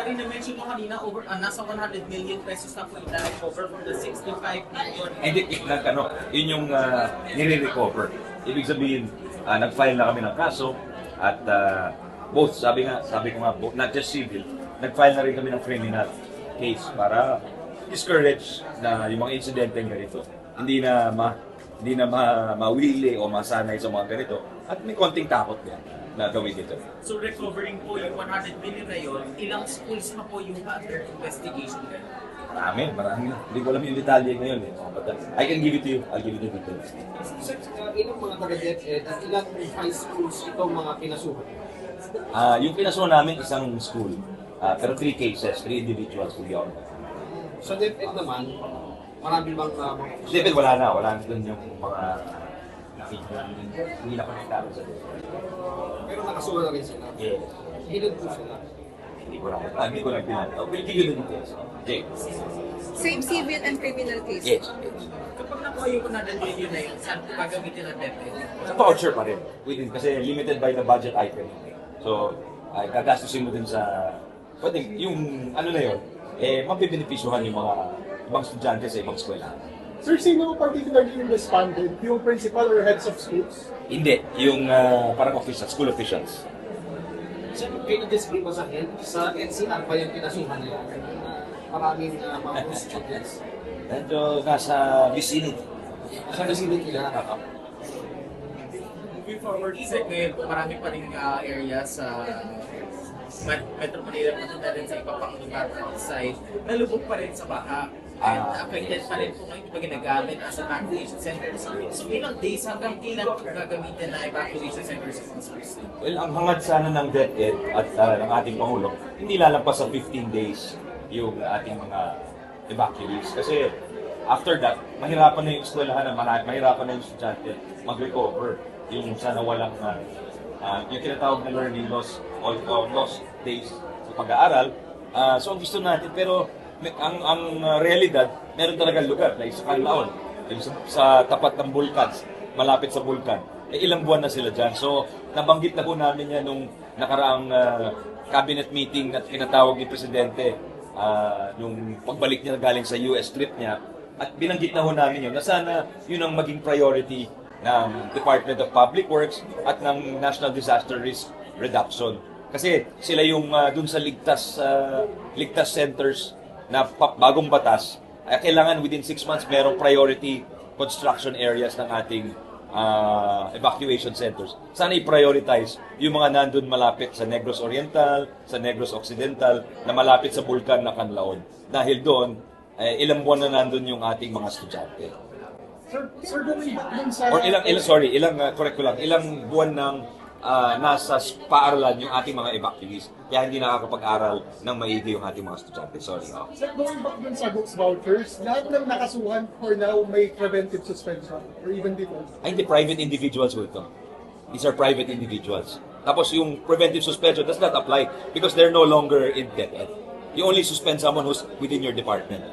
Secretary, na-mention mo kanina, nasa 100 million pesos na po ina-recover from the 65 million. Hindi, yun yung nire-recover. Ibig sabihin, nag-file na kami ng kaso at both, sabi ko nga, both, not just civil, nag-file na rin kami ng criminal case para discourage na yung mga insidente ganito. Hindi na mawili o masanay sa mga ganito at may konting takot din na gawin dito. So recovering po yung 100 million na yun, ilang schools na po yung under investigation din? Marami. Hindi ko alam yung detalye ngayon eh. But I can give it to you. I'll give it to you. Sir, ilang mga taga-DepEd at ilang high schools itong mga pinasuhan? Yung pinasuhan namin isang school. Pero 3 cases, 3 individuals to be honest. Sa DepEd naman, marami bang David, wala na dun yung mga hindi na konektado sa pero nakasuhan na rin sila? Yeah. Ilan po sila? Hindi ko lang pinata. We'll give you the details. Okay. Same civil and criminal cases. Yes. Kapag nakuha yung 100 million na yun, saan po gagamitin ang DepEd? Sa voucher pa rin. Kasi limited by the budget item. So, gagastusin mo din sa... Pwede, yung ano na yun, mabibenepisyuhan yung mga ibang estudyante sa ibang eskwela. Sir, sino particularly yung responded? Yung principal or heads of schools? Hindi, yung parang officials, school officials. Sir, pinag-describe ba sa akin, sa NCR pa yung pinasuhan nila? Maraming mga students. Medyo nasa vicinity. Sa vicinity nila. Moving forward, ngayon, marami pa rin area sa Metro Manila, pati na rin sa iba pang lugar outside, nalubog pa rin sa baha. And affected pa rin po ngayon pag ginagamit as evacuation centers. So ilang days hanggang kailan po gagamitin na evacuation centers sa mga schools? Well, ang hangad sana ng DepEd at ng ating Pangulo, hindi lalampas sa 15 days yung ating mga evacuees. Kasi after that, mahirapan na yung eskwelahan, mahirapan na yung estudyante mag-recover. Yung sana walang, yung tinatawag na learning loss or lost days sa pag-aaral. So ang gusto natin, pero ang realidad, meron talagang lugar na isa Canlaon, sa tapat ng bulkans, malapit sa bulkan. Ilang buwan na sila dyan. So nabanggit na po namin yan nung nakaraang cabinet meeting na tinatawag ni Presidente nung pagbalik niya galing sa US trip niya. At binanggit na ho namin yun na sana yun ang maging priority ng Department of Public Works at ng National Disaster Risk Reduction. Kasi sila yung dun sa ligtas centers na bagong batas, kailangan within 6 months merong priority construction areas ng ating evacuation centers. Sana i-prioritize yung mga nandun malapit sa Negros Oriental, sa Negros Occidental, na malapit sa bulkan na Canlaon. Dahil doon, ilang buwan na nandun yung ating mga estudyante. Sir, going back dun sa... Or ilang buwan ng nasa paaralan yung ating mga evacuees. Kaya hindi nakakapag-aral ng maigi yung ating mga estudyante. Sorry. Sir, going back dun sa those vouchers, lahat ng nakasuhan for now may preventive suspension or even default. Ay, hindi, private individuals po ito. These are private individuals. Tapos yung preventive suspension does not apply because they're no longer in DepEd. You only suspend someone who's within your department.